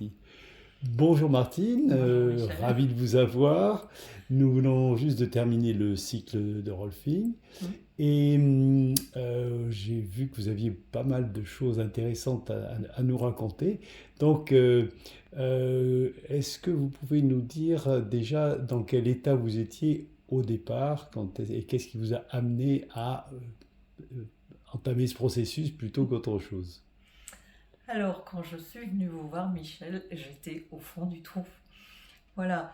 parti. Bonjour Martine, Bonjour Michel. ravi de vous avoir. Nous venons juste de terminer le cycle de Rolfing Mm. et j'ai vu que vous aviez pas mal de choses intéressantes à nous raconter. Donc, est-ce que vous pouvez nous dire déjà dans quel état vous étiez au départ et qu'est-ce qui vous a amené à entamer ce processus plutôt qu'autre chose? Alors, quand je suis venue vous voir, Michel, j'étais au fond du trou. Voilà.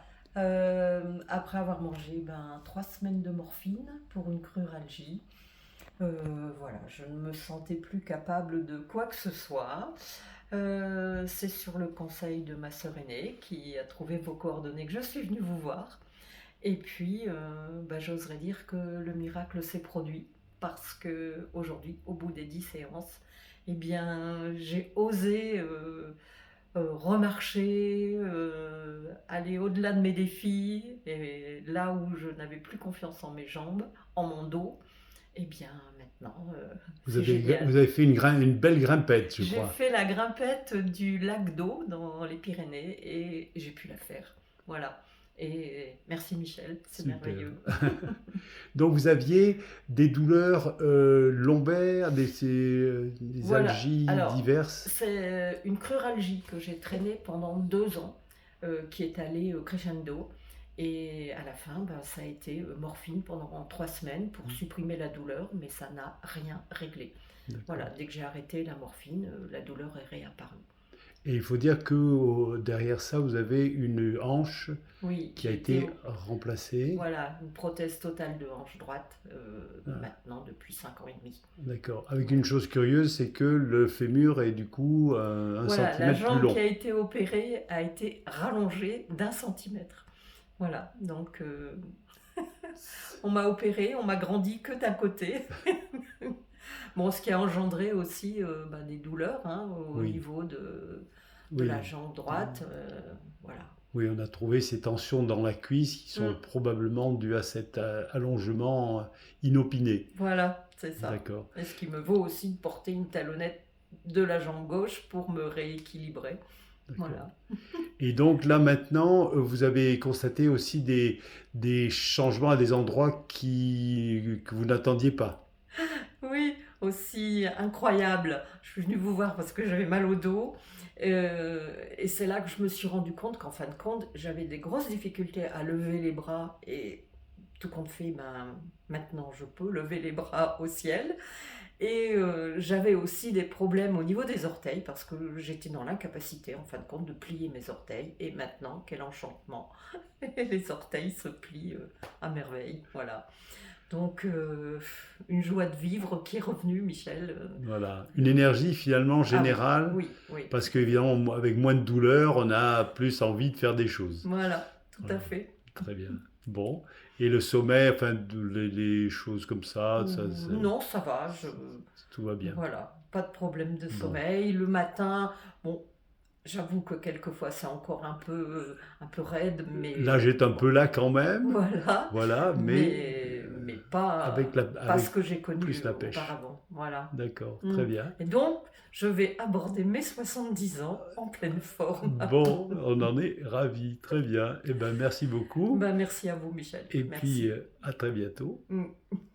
Après avoir mangé 3 semaines de morphine pour une cruralgie, voilà, je ne me sentais plus capable de quoi que ce soit. C'est sur le conseil de ma sœur aînée qui a trouvé vos coordonnées que je suis venue vous voir. Et puis, j'oserais dire que le miracle s'est produit parce que aujourd'hui, au bout des 10 séances, eh bien, j'ai osé remarcher, aller au-delà de mes défis, et là où je n'avais plus confiance en mes jambes, en mon dos, eh bien, maintenant, Vous c'est avez, génial. vous avez fait une belle grimpette, je J'ai crois. fait la grimpette du lac d'eau dans les Pyrénées et j'ai pu la faire. Voilà. Et merci Michel, c'est Super. merveilleux. Donc vous aviez des douleurs lombaires, des Voilà. algies Alors, diverses. c'est une cruralgie que j'ai traînée pendant 2 ans, qui est allée crescendo. Et à la fin, ça a été morphine pendant 3 semaines pour supprimer la douleur, mais ça n'a rien réglé. Voilà, D'accord. dès que j'ai arrêté la morphine, la douleur est réapparue. Et il faut dire que derrière ça, vous avez une hanche Oui, qui a j'ai été été remplacée. voilà, une prothèse totale de hanche droite Ah, maintenant depuis 5 ans et demi. d'accord. Avec une Voilà. chose curieuse, c'est que le fémur est du coup un Voilà, la centimètre plus jambe qui long. a été opérée a été rallongée d'1 centimètre. Voilà, donc on m'a opéré, on m'a grandi que d'un côté. Bon, ce qui a engendré aussi des douleurs hein, au Oui, niveau de la oui. jambe droite. Voilà. Oui, on a trouvé ces tensions dans la cuisse qui sont Mm. probablement dues à cet allongement inopiné. Voilà, c'est ça. D'accord. Et ce qui me vaut aussi de porter une talonnette de la jambe gauche pour me rééquilibrer. D'accord. Voilà. Et donc là maintenant, vous avez constaté aussi des changements à des endroits que vous n'attendiez pas. Oui, aussi incroyable. Je suis venue vous voir parce que j'avais mal au dos. Et c'est là que je me suis rendu compte qu'en fin de compte, j'avais des grosses difficultés à lever les bras. Et tout compte fait, maintenant je peux lever les bras au ciel. Et j'avais aussi des problèmes au niveau des orteils parce que j'étais dans l'incapacité en fin de compte de plier mes orteils. Et maintenant, quel enchantement! Les orteils se plient à merveille. Voilà. Donc, une joie de vivre qui est revenue, Michel. Voilà. Une énergie finalement Ah oui, générale, oui, oui, parce tout à fait. qu'évidemment, avec moins de douleur, on a plus envie de faire des choses. Voilà, tout Voilà. à fait. Très bien. Bon. Et le sommeil, enfin, les choses comme ça, Non, ça va, tout va bien. voilà, pas de problème de Bon. sommeil. Le matin, bon, j'avoue que quelquefois c'est encore un peu raide, mais L'âge est un bon, peu là quand même. voilà, Voilà, mais mais pas avec ce que j'ai plus connu la pêche. auparavant. Voilà. D'accord, Mm. très bien. Et donc, je vais aborder mes 70 ans en pleine forme. Bon, on en est ravis. Très bien. Eh ben, merci beaucoup. Merci à vous, Michel. Et puis, Merci. à très bientôt. Mm.